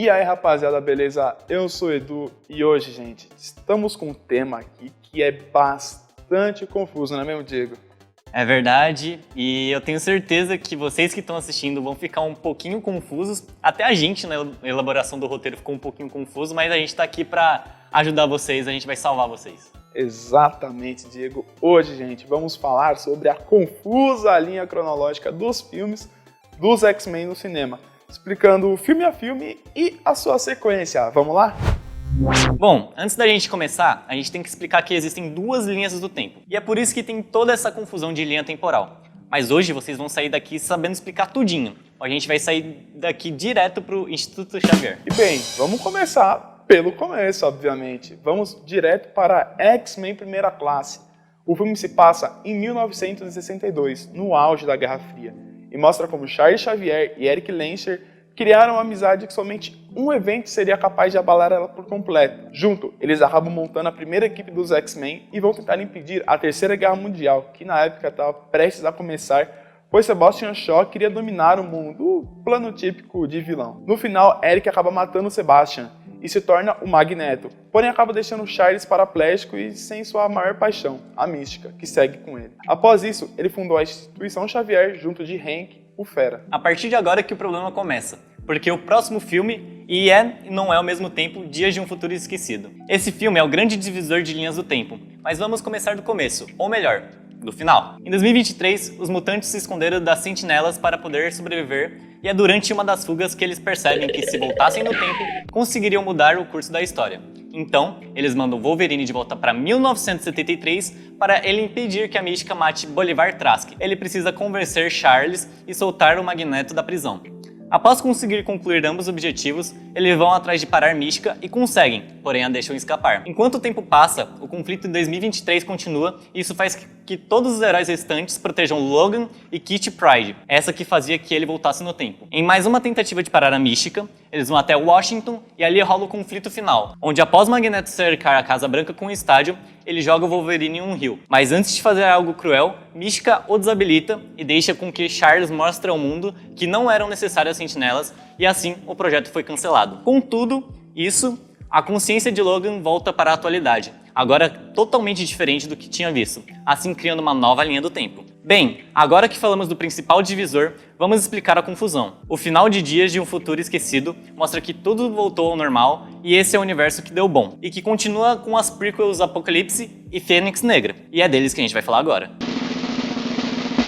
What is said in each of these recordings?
E aí, rapaziada, beleza? Eu sou o Edu e hoje, gente, estamos com um tema aqui que é bastante confuso, não é mesmo, Diego? É verdade, e eu tenho certeza que vocês que estão assistindo vão ficar um pouquinho confusos. Até a gente na elaboração do roteiro ficou um pouquinho confuso, mas a gente tá aqui pra ajudar vocês, a gente vai salvar vocês. Exatamente, Diego. Hoje, gente, vamos falar sobre a confusa linha cronológica dos filmes dos X-Men no cinema, explicando filme a filme e a sua sequência. Vamos lá? Bom, antes da gente começar, a gente tem que explicar que existem duas linhas do tempo. E é por isso que tem toda essa confusão de linha temporal. Mas hoje vocês vão sair daqui sabendo explicar tudinho. A gente vai sair daqui direto pro Instituto Xavier. E bem, vamos começar pelo começo, obviamente. Vamos direto para X-Men Primeira Classe. O filme se passa em 1962, no auge da Guerra Fria, e mostra como Charles Xavier e Eric Lancer criaram uma amizade que somente um evento seria capaz de abalar ela por completo. Junto, eles acabam montando a primeira equipe dos X-Men e vão tentar impedir a Terceira Guerra Mundial, que na época estava prestes a começar, pois Sebastian Shaw queria dominar o mundo, o plano típico de vilão. No final, Eric acaba matando Sebastian e se torna o Magneto, porém acaba deixando Charles paraplégico e sem sua maior paixão, a Mística, que segue com ele. Após isso, ele fundou a Instituição Xavier junto de Hank, o Fera. A partir de agora é que o problema começa, porque o próximo filme e não é ao mesmo tempo Dias de um Futuro Esquecido. Esse filme é o grande divisor de linhas do tempo, mas vamos começar do começo, ou melhor, do final. Em 2023, os mutantes se esconderam das sentinelas para poder sobreviver, e é durante uma das fugas que eles percebem que, se voltassem no tempo, conseguiriam mudar o curso da história. Então, eles mandam Wolverine de volta para 1973 para ele impedir que a Mística mate Bolivar Trask. Ele precisa convencer Charles e soltar o Magneto da prisão. Após conseguir concluir ambos os objetivos, eles vão atrás de parar Mística e conseguem, porém a deixam escapar. Enquanto o tempo passa, o conflito em 2023 continua e isso faz que todos os heróis restantes protejam Logan e Kitty Pryde, essa que fazia que ele voltasse no tempo. Em mais uma tentativa de parar a Mística, eles vão até Washington e ali rola o conflito final, onde após Magneto cercar a Casa Branca com um estádio, ele joga o Wolverine em um rio. Mas antes de fazer algo cruel, Mística o desabilita e deixa com que Charles mostre ao mundo que não eram necessárias sentinelas e assim o projeto foi cancelado. Contudo, a consciência de Logan volta para a atualidade, agora totalmente diferente do que tinha visto, assim criando uma nova linha do tempo. Bem, agora que falamos do principal divisor, vamos explicar a confusão. O final de Dias de um Futuro Esquecido mostra que tudo voltou ao normal e esse é o universo que deu bom, e que continua com as prequels Apocalipse e Fênix Negra, e é deles que a gente vai falar agora.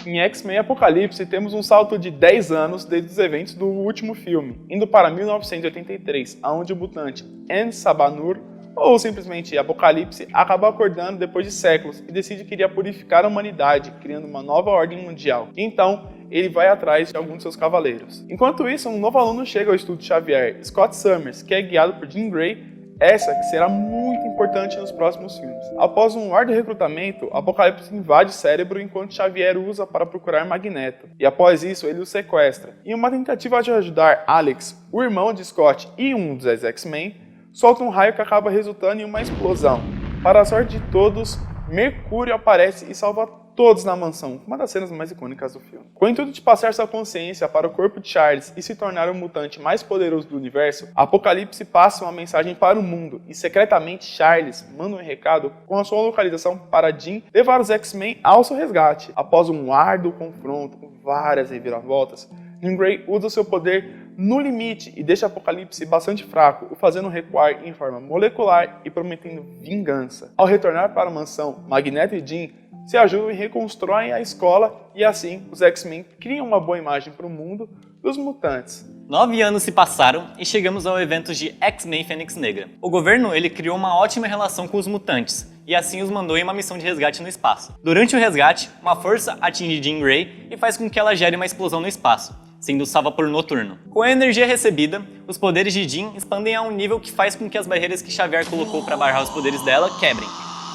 Em X-Men Apocalipse, temos um salto de 10 anos desde os eventos do último filme, indo para 1983, onde o mutante En-Sabanur, ou simplesmente Apocalipse, acaba acordando depois de séculos e decide que iria purificar a humanidade, criando uma nova ordem mundial. Então, ele vai atrás de alguns de seus cavaleiros. Enquanto isso, um novo aluno chega ao Instituto Xavier, Scott Summers, que é guiado por Jean Grey, essa que será muito importante nos próximos filmes. Após um árduo recrutamento, Apocalipse invade o cérebro enquanto Xavier usa para procurar Magneto. E após isso, ele o sequestra. Em uma tentativa de ajudar Alex, o irmão de Scott e um dos X-Men, solta um raio que acaba resultando em uma explosão. Para a sorte de todos, Mercúrio aparece e salva todos na mansão, uma das cenas mais icônicas do filme. Com o intuito de passar sua consciência para o corpo de Charles e se tornar o mutante mais poderoso do universo, Apocalipse passa uma mensagem para o mundo e secretamente Charles manda um recado com a sua localização para Jean levar os X-Men ao seu resgate. Após um árduo confronto com várias reviravoltas, Jean Grey usa seu poder no limite e deixa Apocalipse bastante fraco, o fazendo recuar em forma molecular e prometendo vingança. Ao retornar para a mansão, Magneto e Jean se ajudam e reconstroem a escola e assim os X-Men criam uma boa imagem para o mundo dos mutantes. 9 anos se passaram e chegamos ao evento de X-Men Fênix Negra. O governo criou uma ótima relação com os mutantes e assim os mandou em uma missão de resgate no espaço. Durante o resgate, uma força atinge Jean Grey e faz com que ela gere uma explosão no espaço, sendo salva por Noturno. Com a energia recebida, os poderes de Jean expandem a um nível que faz com que as barreiras que Xavier colocou para barrar os poderes dela quebrem,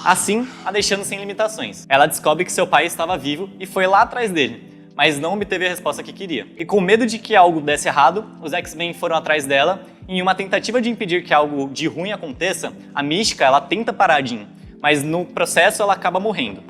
assim a deixando sem limitações. Ela descobre que seu pai estava vivo e foi lá atrás dele, mas não obteve a resposta que queria. E com medo de que algo desse errado, os X-Men foram atrás dela e em uma tentativa de impedir que algo de ruim aconteça, a Mística ela tenta parar Jean, mas no processo ela acaba morrendo.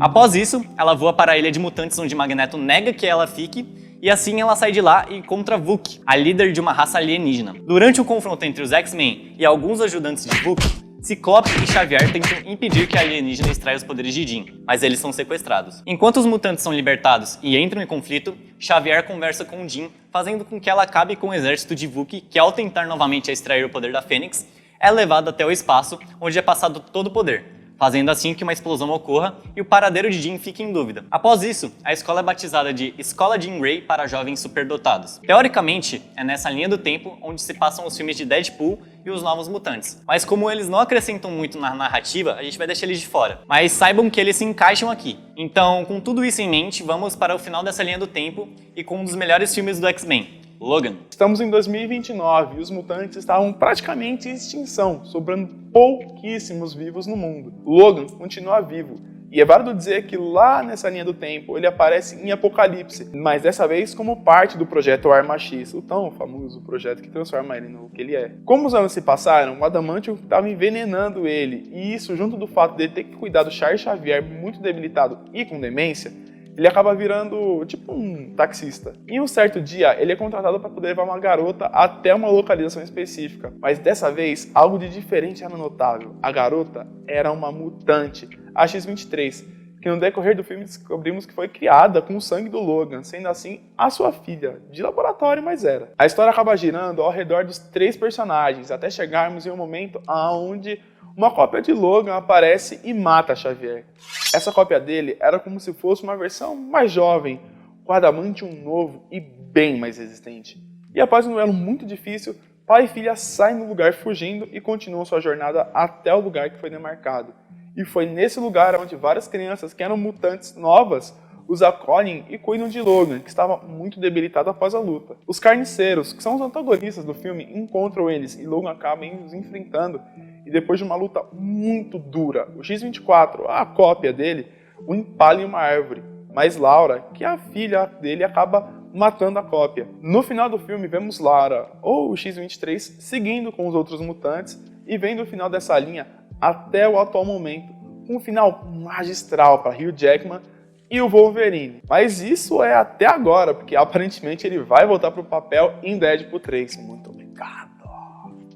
Após isso, ela voa para a Ilha de Mutantes onde Magneto nega que ela fique E assim ela sai de lá e encontra Vuk, a líder de uma raça alienígena. Durante o confronto entre os X-Men e alguns ajudantes de Vuk, Ciclope e Xavier tentam impedir que a alienígena extraia os poderes de Jean, mas eles são sequestrados. Enquanto os mutantes são libertados e entram em conflito, Xavier conversa com Jean, fazendo com que ela acabe com o exército de Vuk, que ao tentar novamente extrair o poder da Fênix, é levado até o espaço, onde é passado todo o poder, fazendo assim que uma explosão ocorra e o paradeiro de Jean fique em dúvida. Após isso, a escola é batizada de Escola Jean Grey para jovens superdotados. Teoricamente, é nessa linha do tempo onde se passam os filmes de Deadpool e os Novos Mutantes. Mas como eles não acrescentam muito na narrativa, a gente vai deixar eles de fora. Mas saibam que eles se encaixam aqui. Então, com tudo isso em mente, vamos para o final dessa linha do tempo e com um dos melhores filmes do X-Men, Logan. Estamos em 2029 e os mutantes estavam praticamente em extinção, sobrando pouquíssimos vivos no mundo. Logan continua vivo, e é válido dizer que lá nessa linha do tempo ele aparece em Apocalipse, mas dessa vez como parte do projeto Arma X, o tão famoso projeto que transforma ele no que ele é. Como os anos se passaram, o Adamantium estava envenenando ele, e isso junto do fato de ele ter que cuidar do Charles Xavier muito debilitado e com demência, ele acaba virando tipo um taxista. E um certo dia, ele é contratado para poder levar uma garota até uma localização específica. Mas dessa vez, algo de diferente era notável. A garota era uma mutante, a X-23, que no decorrer do filme descobrimos que foi criada com o sangue do Logan, sendo assim a sua filha, de laboratório, mas era. A história acaba girando ao redor dos 3 personagens, até chegarmos em um momento onde uma cópia de Logan aparece e mata Xavier. Essa cópia dele era como se fosse uma versão mais jovem, com adamantium novo e bem mais resistente. E após um duelo muito difícil, pai e filha saem do lugar fugindo e continuam sua jornada até o lugar que foi demarcado. E foi nesse lugar onde várias crianças que eram mutantes novas os acolhem e cuidam de Logan, que estava muito debilitado após a luta. Os carniceiros, que são os antagonistas do filme, encontram eles e Logan acaba os enfrentando. E depois de uma luta muito dura, o X-24, a cópia dele, o empala em uma árvore. Mas Laura, que é a filha dele, acaba matando a cópia. No final do filme, vemos Laura, ou o X-23, seguindo com os outros mutantes e vendo o final dessa linha até o atual momento, com um final magistral para Hugh Jackman e o Wolverine. Mas isso é até agora, porque aparentemente ele vai voltar para o papel em Deadpool 3. Muito obrigado.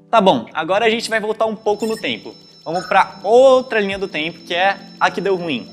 Tá bom, agora a gente vai voltar um pouco no tempo. Vamos pra outra linha do tempo, que é a que deu ruim.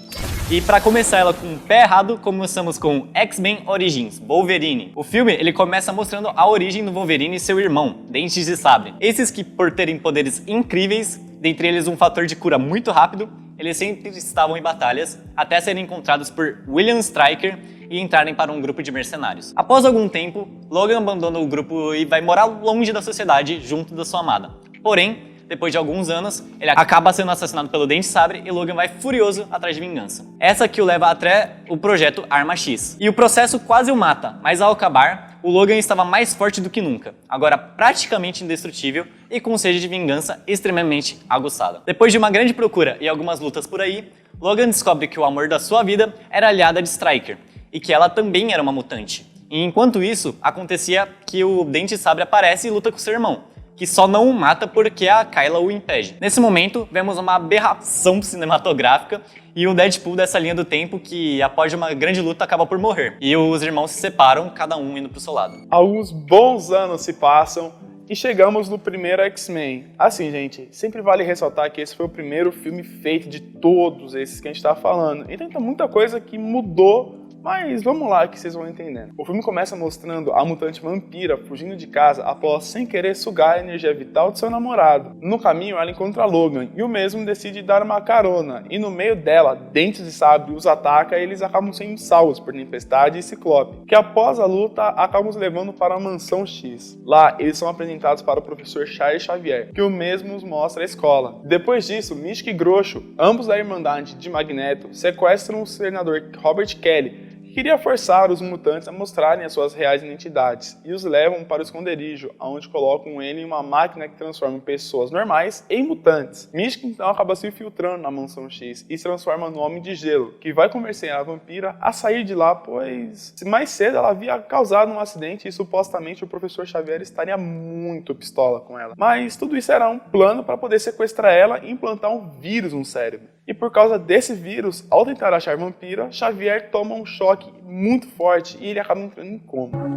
E pra começar ela com o pé errado, começamos com X-Men Origins, Wolverine. O filme, ele começa mostrando a origem do Wolverine e seu irmão, Dentes de Sabre. Esses que, por terem poderes incríveis, dentre eles um fator de cura muito rápido, eles sempre estavam em batalhas, até serem encontrados por William Stryker e entrarem para um grupo de mercenários. Após algum tempo, Logan abandona o grupo e vai morar longe da sociedade, junto da sua amada. Porém, depois de alguns anos, ele acaba sendo assassinado pelo Dente Sabre e Logan vai furioso atrás de vingança. Essa que o leva até o projeto Arma X. E o processo quase o mata, mas ao acabar, o Logan estava mais forte do que nunca, agora praticamente indestrutível e com sede de vingança extremamente aguçada. Depois de uma grande procura e algumas lutas por aí, Logan descobre que o amor da sua vida era aliada de Stryker, e que ela também era uma mutante. E enquanto isso, acontecia que o Dente Sabre aparece e luta com seu irmão, que só não o mata porque a Kyla o impede. Nesse momento, vemos uma aberração cinematográfica e o Deadpool dessa linha do tempo que, após uma grande luta, acaba por morrer. E os irmãos se separam, cada um indo pro seu lado. Alguns bons anos se passam e chegamos no primeiro X-Men. Assim, gente, sempre vale ressaltar que esse foi o primeiro filme feito de todos esses que a gente tá falando. Então tem muita coisa que mudou, mas vamos lá que vocês vão entendendo. O filme começa mostrando a mutante vampira fugindo de casa após sem querer sugar a energia vital de seu namorado. No caminho ela encontra Logan e o mesmo decide dar uma carona e no meio dela, Dentes de Sabre os ataca e eles acabam sendo salvos por Tempestade e Ciclope, que após a luta acabam os levando para a Mansão X. Lá eles são apresentados para o professor Charles Xavier, que o mesmo os mostra a escola. Depois disso, Mística e Groxo, ambos da Irmandade de Magneto, sequestram o senador Robert Kelly, que queria forçar os mutantes a mostrarem as suas reais identidades, e os levam para o esconderijo, onde colocam ele em uma máquina que transforma pessoas normais em mutantes. Mística então acaba se infiltrando na Mansão X e se transforma no Homem de Gelo, que vai convencer a vampira a sair de lá, pois mais cedo ela havia causado um acidente e supostamente o professor Xavier estaria muito pistola com ela. Mas tudo isso era um plano para poder sequestrar ela e implantar um vírus no cérebro. E por causa desse vírus, ao tentar achar Vampira, Xavier toma um choque muito forte e ele acaba entrando em coma.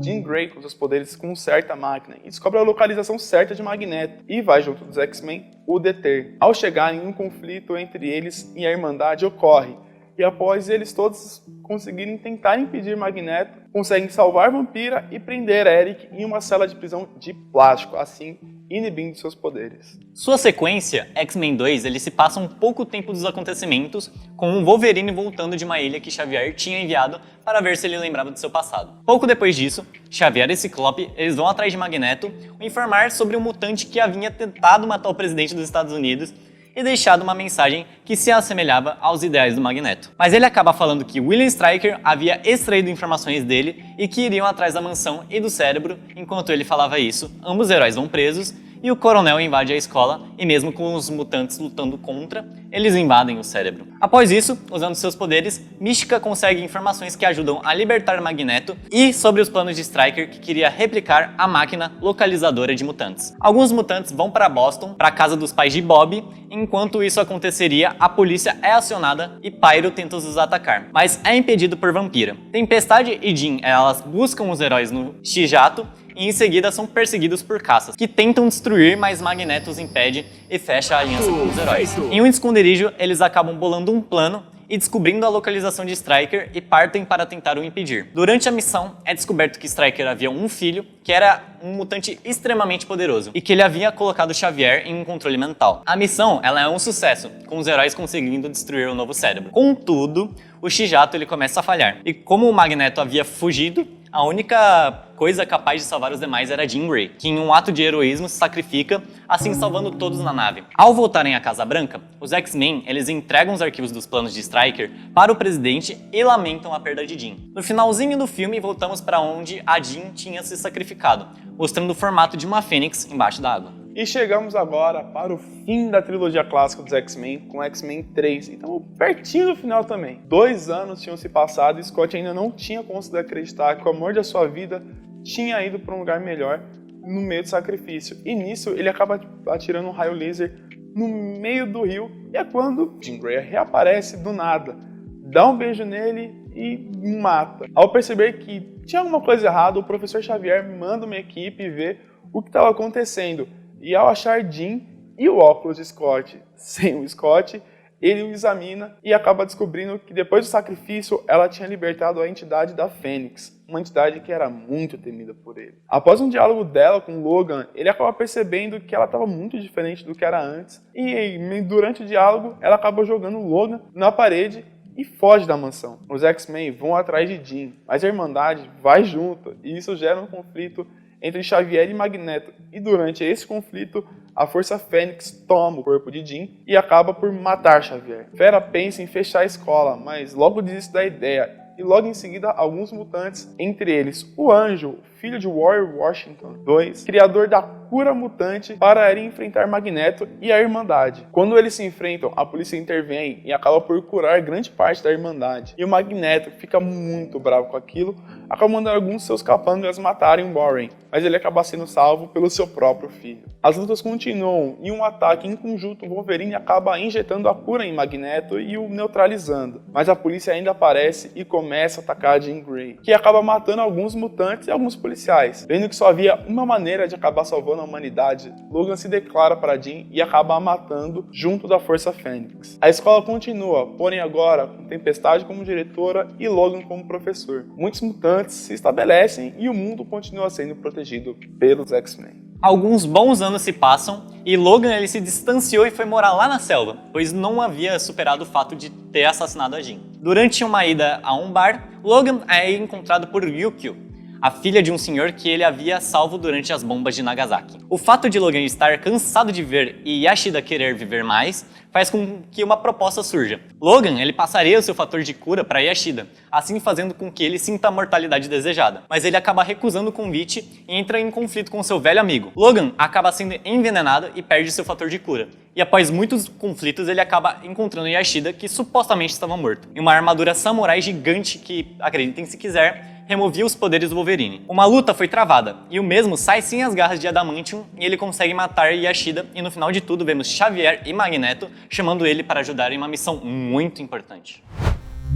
Jean Grey, com seus poderes, conserta a máquina e descobre a localização certa de Magneto e vai junto dos X-Men o deter. Ao chegarem, um conflito entre eles e a Irmandade ocorre, e após eles todos conseguirem tentar impedir Magneto, conseguem salvar Vampira e prender Eric em uma cela de prisão de plástico, assim inibindo seus poderes. Sua sequência, X-Men 2, ele se passa um pouco tempo dos acontecimentos, com o Wolverine voltando de uma ilha que Xavier tinha enviado para ver se ele lembrava do seu passado. Pouco depois disso, Xavier e Ciclope eles vão atrás de Magneto informar sobre um mutante que havia tentado matar o presidente dos Estados Unidos e deixado uma mensagem que se assemelhava aos ideais do Magneto. Mas ele acaba falando que William Stryker havia extraído informações dele e que iriam atrás da mansão e do cérebro. Enquanto ele falava isso, ambos os heróis vão presos e o coronel invade a escola e mesmo com os mutantes lutando contra, eles invadem o cérebro. Após isso, usando seus poderes, Mística consegue informações que ajudam a libertar Magneto e sobre os planos de Stryker que queria replicar a máquina localizadora de mutantes. Alguns mutantes vão para Boston, para a casa dos pais de Bob. Enquanto isso aconteceria, a polícia é acionada e Pyro tenta os atacar, mas é impedido por Vampira. Tempestade e Jean, elas buscam os heróis no X-Jato e em seguida são perseguidos por caças, que tentam destruir, mas Magneto os impede e fecha a aliança com os heróis. Em um esconderijo, eles acabam bolando um plano e descobrindo a localização de Stryker e partem para tentar o impedir. Durante a missão, é descoberto que Stryker havia um filho, que era um mutante extremamente poderoso, e que ele havia colocado Xavier em um controle mental. A missão ela é um sucesso, com os heróis conseguindo destruir o novo cérebro. Contudo, o X-Jato ele começa a falhar, e como o Magneto havia fugido, a única coisa capaz de salvar os demais era Jean Grey, que em um ato de heroísmo se sacrifica, assim salvando todos na nave. Ao voltarem à Casa Branca, os X-Men eles entregam os arquivos dos planos de Stryker para o presidente e lamentam a perda de Jean. No finalzinho do filme, voltamos para onde a Jean tinha se sacrificado, mostrando o formato de uma fênix embaixo da água. E chegamos agora para o fim da trilogia clássica dos X-Men, com X-Men 3. Então, pertinho do final também. 2 anos tinham se passado e Scott ainda não tinha conseguido acreditar que o amor da sua vida tinha ido para um lugar melhor no meio do sacrifício. E nisso, ele acaba atirando um raio laser no meio do rio. E é quando Jean Grey reaparece do nada, dá um beijo nele e mata. Ao perceber que tinha alguma coisa errada, o professor Xavier manda uma equipe ver o que estava acontecendo. E ao achar Jean e o óculos de Scott sem o Scott, ele o examina e acaba descobrindo que depois do sacrifício ela tinha libertado a entidade da Fênix, uma entidade que era muito temida por ele. Após um diálogo dela com Logan, ele acaba percebendo que ela estava muito diferente do que era antes e durante o diálogo ela acaba jogando Logan na parede e foge da mansão. Os X-Men vão atrás de Jean, mas a Irmandade vai junto e isso gera um conflito entre Xavier e Magneto, e durante esse conflito, a Força Fênix toma o corpo de Jean e acaba por matar Xavier. Vera pensa em fechar a escola, mas logo desiste da ideia, e logo em seguida alguns mutantes, entre eles o Anjo, filho de Warrior Washington II, criador da cura mutante, para ir enfrentar Magneto e a Irmandade. Quando eles se enfrentam, a polícia intervém e acaba por curar grande parte da Irmandade. E o Magneto fica muito bravo com aquilo, acaba mandando alguns de seus capangas matarem Warren, mas ele acaba sendo salvo pelo seu próprio filho. As lutas continuam e um ataque em conjunto, o Wolverine acaba injetando a cura em Magneto e o neutralizando. Mas a polícia ainda aparece e começa a atacar Jean Grey, que acaba matando alguns mutantes e alguns policiais. Vendo que só havia uma maneira de acabar salvando a humanidade, Logan se declara para Jean e acaba a matando junto da Força Fênix. A escola continua, porém agora com Tempestade como diretora e Logan como professor. Muitos mutantes se estabelecem e o mundo continua sendo protegido pelos X-Men. Alguns bons anos se passam e Logan ele se distanciou e foi morar lá na selva, pois não havia superado o fato de ter assassinado a Jean. Durante uma ida a um bar, Logan é encontrado por Ryukyu, a filha de um senhor que ele havia salvo durante as bombas de Nagasaki. O fato de Logan estar cansado de viver e Yashida querer viver mais faz com que uma proposta surja. Logan ele passaria o seu fator de cura para Yashida, assim fazendo com que ele sinta a mortalidade desejada. Mas ele acaba recusando o convite e entra em conflito com seu velho amigo. Logan acaba sendo envenenado e perde seu fator de cura. E após muitos conflitos, ele acaba encontrando Yashida, que supostamente estava morto, em uma armadura samurai gigante que, acreditem se quiser, removia os poderes do Wolverine. Uma luta foi travada, e o mesmo sai sem as garras de Adamantium, e ele consegue matar Yashida, e no final de tudo vemos Xavier e Magneto chamando ele para ajudar em uma missão muito importante.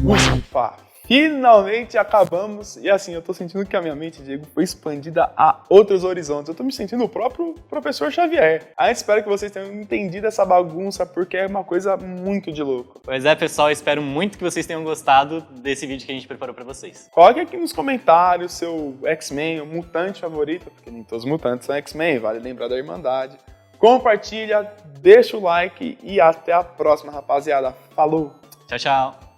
Ufa! Finalmente acabamos, e assim, eu tô sentindo que a minha mente, Diego, foi expandida a outros horizontes. Eu tô me sentindo o próprio professor Xavier. Espero que vocês tenham entendido essa bagunça, porque é uma coisa muito de louco. Pois é, pessoal, espero muito que vocês tenham gostado desse vídeo que a gente preparou pra vocês. Coloque aqui nos comentários seu X-Men, o mutante favorito, porque nem todos os mutantes são X-Men, vale lembrar da Irmandade. Compartilha, deixa o like e até a próxima, rapaziada. Falou! Tchau, tchau!